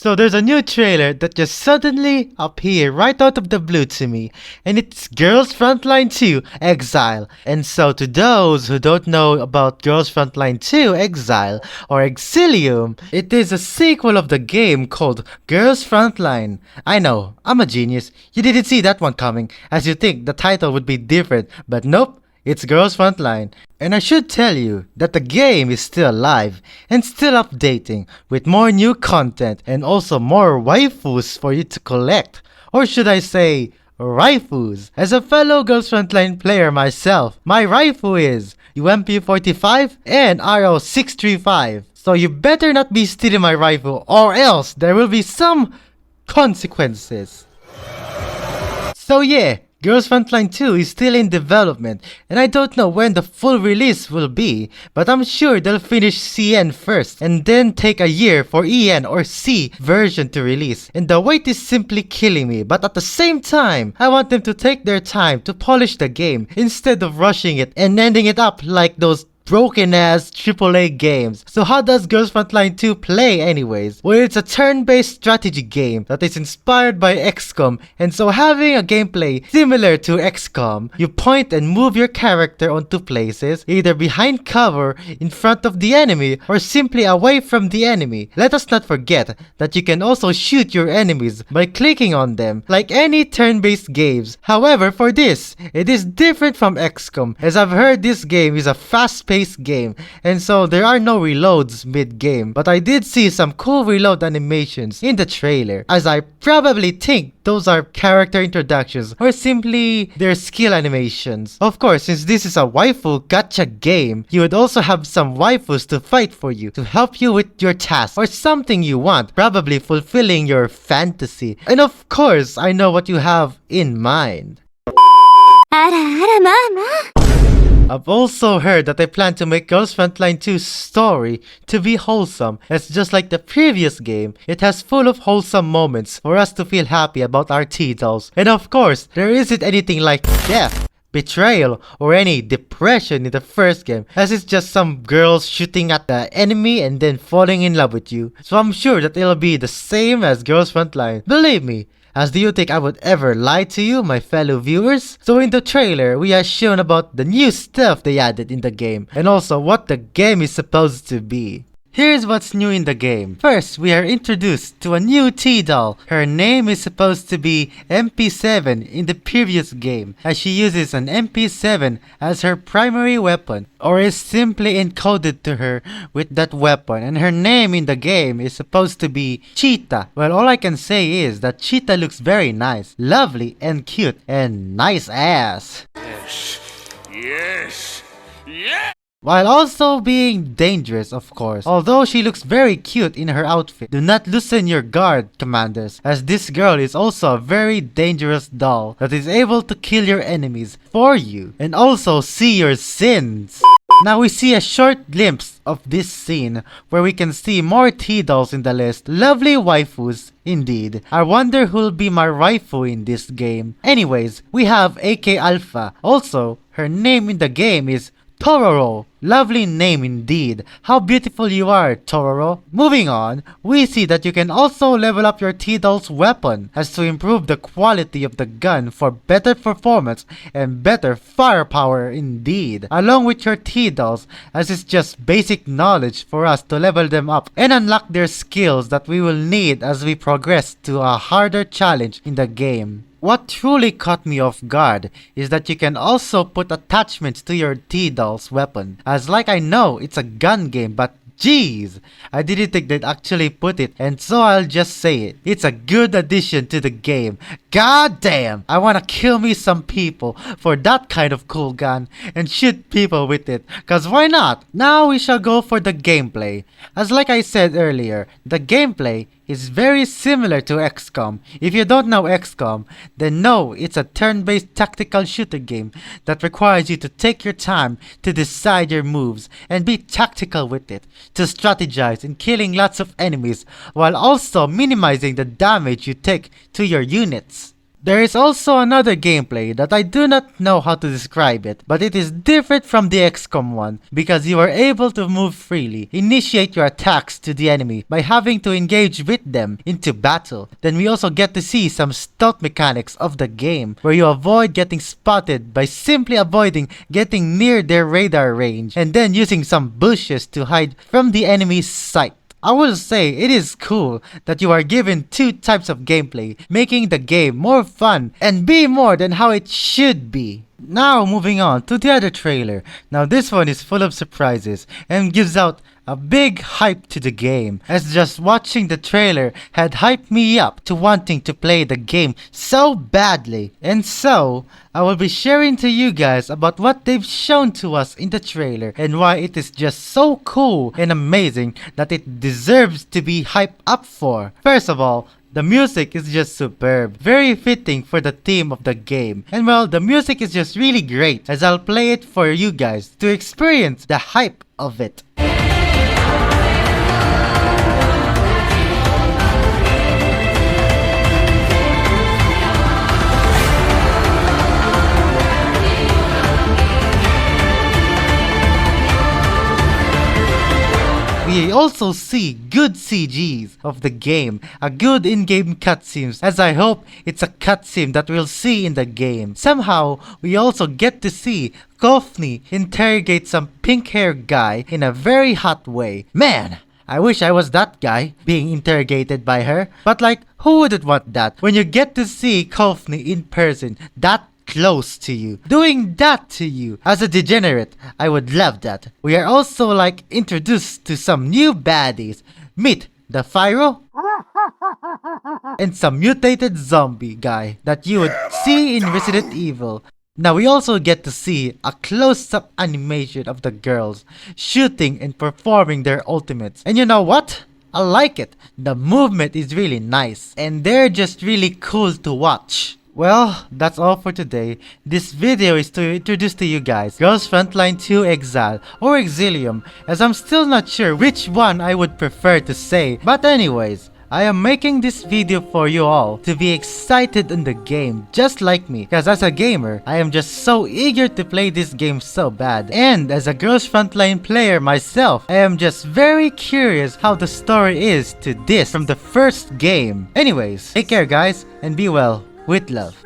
So there's a new trailer that just suddenly appeared right out of the blue to me, and it's Girls Frontline 2 Exile. And so to those who don't know about Girls Frontline 2 Exile or Exilium, it is a sequel of the game called Girls Frontline. I know, I'm a genius. You didn't see that one coming, as you think the title would be different, but nope. It's Girls Frontline, and I should tell you that the game is still alive and still updating with more new content and also more waifus for you to collect. Or should I say, raifus? As a fellow Girls Frontline player myself, my raifu is UMP45 and RO635. So you better not be stealing my raifu or else there will be some consequences. So yeah, Girls Frontline 2 is still in development, and I don't know when the full release will be, but I'm sure they'll finish CN first, and then take a year for EN or C version to release. And the wait is simply killing me, but at the same time, I want them to take their time to polish the game, instead of rushing it and ending it up like those broken ass AAA games. So how does Girls Frontline 2 play anyways? Well, it's a turn-based strategy game that is inspired by XCOM, and so having a gameplay similar to XCOM, you point and move your character onto places, either behind cover, in front of the enemy, or simply away from the enemy. Let us not forget that you can also shoot your enemies by clicking on them, like any turn-based games. However, for this, it is different from XCOM, as I've heard this game is a fast-paced game, and so there are no reloads mid-game, but I did see some cool reload animations in the trailer, as I probably think those are character introductions or simply their skill animations. Of course, since this is a waifu gacha game, you would also have some waifus to fight for you, to help you with your task or something you want, probably fulfilling your fantasy. And of course, I know what you have in mind. I've also heard that they plan to make Girls Frontline 2's story to be wholesome, as just like the previous game, it has full of wholesome moments for us to feel happy about our T-dolls. And of course, there isn't anything like death, betrayal, or any depression in the first game, as it's just some girls shooting at the enemy and then falling in love with you. So I'm sure that it'll be the same as Girls Frontline. Believe me. As do you think I would ever lie to you, my fellow viewers? So in the trailer, we are shown about the new stuff they added in the game, and also what the game is supposed to be. Here's what's new in the game. First, we are introduced to a new T-doll. Her name is supposed to be MP7 in the previous game, as she uses an MP7 as her primary weapon, or is simply encoded to her with that weapon, and her name in the game is supposed to be Cheetah. Well, all I can say is that Cheetah looks very nice, lovely and cute, and nice ass. Yes! While also being dangerous, of course. Although she looks very cute in her outfit, do not loosen your guard, commanders, as this girl is also a very dangerous doll that is able to kill your enemies for you and also see your sins. Now we see a short glimpse of this scene where we can see more T-dolls in the list. Lovely waifus, indeed. I wonder who'll be my waifu in this game. Anyways, we have AK Alpha. Also, her name in the game is Tororo. Lovely name indeed. How beautiful you are, Tororo. Moving on, we see that you can also level up your T-doll's weapon as to improve the quality of the gun for better performance and better firepower indeed. Along with your T-dolls, as it's just basic knowledge for us to level them up and unlock their skills that we will need as we progress to a harder challenge in the game. What truly caught me off guard is that you can also put attachments to your T-doll's weapon. As like I know it's a gun game, but jeez, I didn't think they'd actually put it, and so I'll just say it. It's a good addition to the game. God damn, I wanna kill me some people for that kind of cool gun and shoot people with it, cause why not? Now we shall go for the gameplay. As like I said earlier, the gameplay is very similar to XCOM. If you don't know XCOM, then no, it's a turn-based tactical shooter game that requires you to take your time to decide your moves and be tactical with it, to strategize in killing lots of enemies while also minimizing the damage you take to your units. There is also another gameplay that I do not know how to describe it, but it is different from the XCOM one because you are able to move freely, initiate your attacks to the enemy by having to engage with them into battle. Then we also get to see some stealth mechanics of the game where you avoid getting spotted by simply avoiding getting near their radar range and then using some bushes to hide from the enemy's sight. I will say it is cool that you are given two types of gameplay, making the game more fun and be more than how it should be. Now moving on to the other trailer. Now this one is full of surprises and gives out a big hype to the game, as just watching the trailer had hyped me up to wanting to play the game so badly. And so, I will be sharing to you guys about what they've shown to us in the trailer and why it is just so cool and amazing that it deserves to be hyped up for. First of all, the music is just superb, very fitting for the theme of the game. And well, the music is just really great, as I'll play it for you guys to experience the hype of it. We also see good CGs of the game, a good in-game cutscenes, as I hope it's a cutscene that we'll see in the game. Somehow, we also get to see Kofni interrogate some pink-haired guy in a very hot way. Man! I wish I was that guy, being interrogated by her. But like, who wouldn't want that? When you get to see Kofni in person, that close to you, doing that to you. As a degenerate, I would love that. We are also like introduced to some new baddies. Meet the Pyro and some mutated zombie guy that you would see in Resident Evil. Now we also get to see a close-up animation of the girls shooting and performing their ultimates. And you know what? I like it. The movement is really nice and they're just really cool to watch. Well, that's all for today. This video is to introduce to you guys Girls Frontline 2 Exile or Exilium, as I'm still not sure which one I would prefer to say. But anyways, I am making this video for you all to be excited in the game just like me, because as a gamer, I am just so eager to play this game so bad. And as a Girls Frontline player myself, I am just very curious how the story is to this from the first game. Anyways, take care guys and be well. With love.